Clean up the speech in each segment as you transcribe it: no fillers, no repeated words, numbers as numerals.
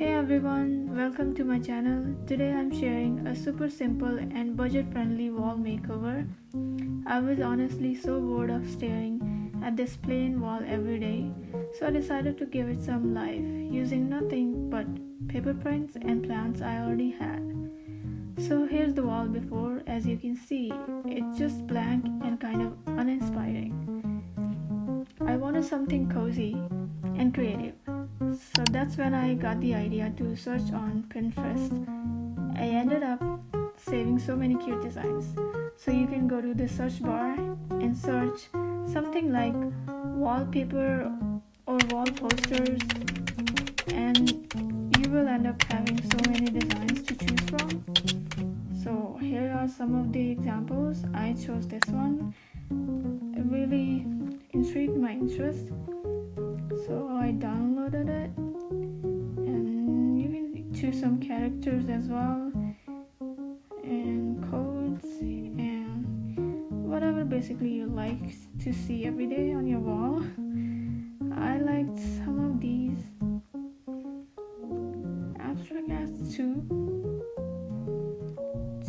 Hey everyone, welcome to my channel. Today I'm sharing a super simple and budget friendly wall makeover. I was honestly so bored of staring at this plain wall every day, so I decided to give it some life using nothing but paper prints and plants I already had. So here's the wall before. As you can see, it's just blank and kind of uninspiring. I wanted something cozy and creative. So that's when I got the idea to search on Pinterest. I ended up saving so many cute designs. So you can go to the search bar and search something like wallpaper or wall posters, and you will end up having so many designs to choose from. So here are some of the examples. I chose this one. It really intrigued my interest. So I downloaded it, and you can choose some characters as well, and codes, and whatever basically you like to see every day on your wall. I liked some of these abstract arts too.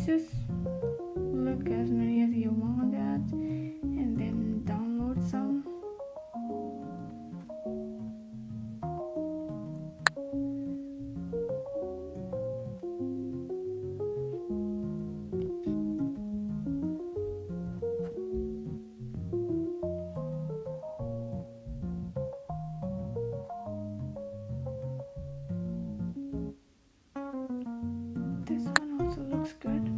Just look as many as you want at, and then download some. This one also looks good.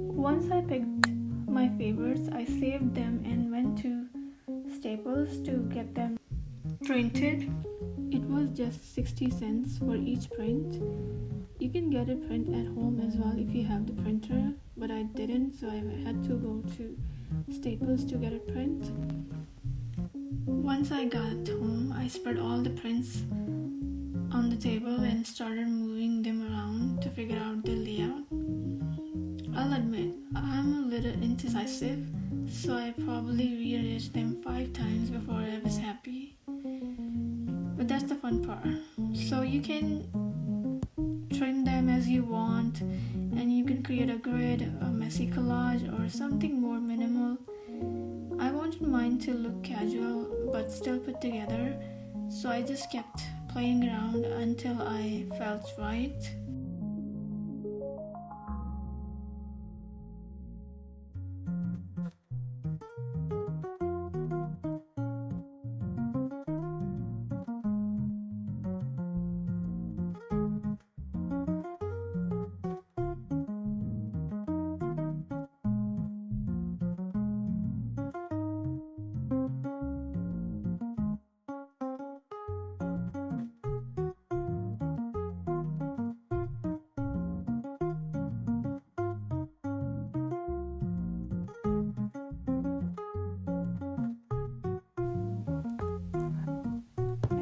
Once I picked my favorites, I saved them and went to Staples to get them printed. It was just 60 cents for each print. You can get a print at home as well if you have the printer, but I didn't, so I had to go to Staples to get a print. Once I got home, I spread all the prints on the table and started moving them around to figure out the layout. I'll admit, I'm a little indecisive, so I probably rearranged them 5 times before I was happy. But that's the fun part. So you can trim them as you want, and you can create a grid, a messy collage, or something more minimal. I wanted mine to look casual but still put together, so I just kept playing around until I felt right.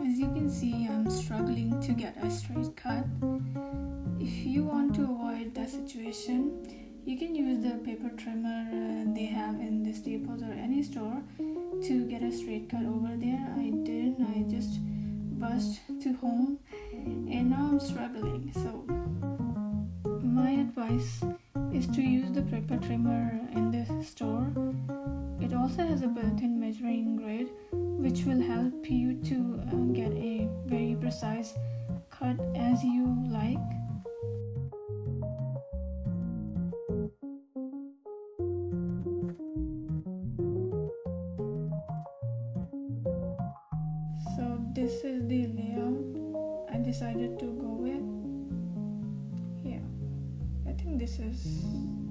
As you can see, I'm struggling to get a straight cut. If you want to avoid that situation, you can use the paper trimmer they have in the Staples or any store to get a straight cut over there. I didn't, I just buzzed to home, and now I'm struggling. So my advice is to use the paper trimmer in the store. It also has a built-in measuring grid, which will help you to get a very precise cut as you like. So this is the layout I decided to go with. Yeah, I think this is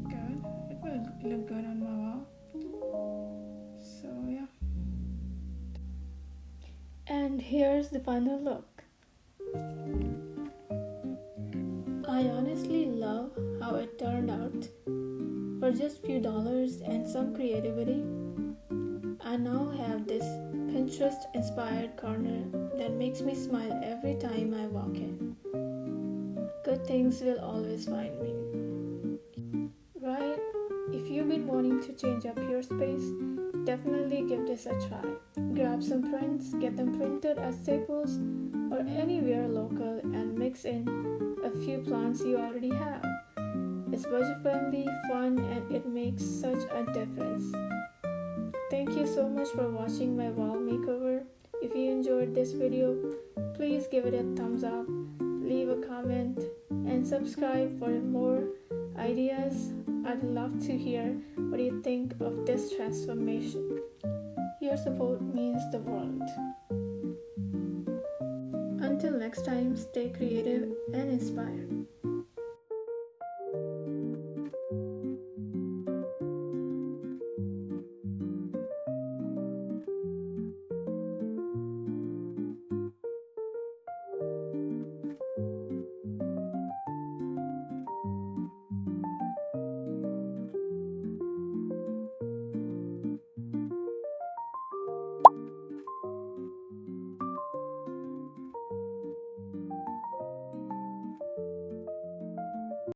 good. It will look good on my wall. So yeah. here's the final look. I honestly love how it turned out. For just few dollars and some creativity, I now have this Pinterest inspired corner that makes me smile every time I walk in. Good things will always find me. Right? If you've been wanting to change up your space, definitely give this a try. Grab some prints, get them printed as staples or anywhere local, and mix in a few plants you already have. It's budget friendly, fun, and it makes such a difference. Thank you so much for watching my wall makeover. If you enjoyed this video, please give it a thumbs up, leave a comment, and subscribe for more ideas. I'd love to hear what you think of this transformation. Your support means the world. Until next time, stay creative and inspired.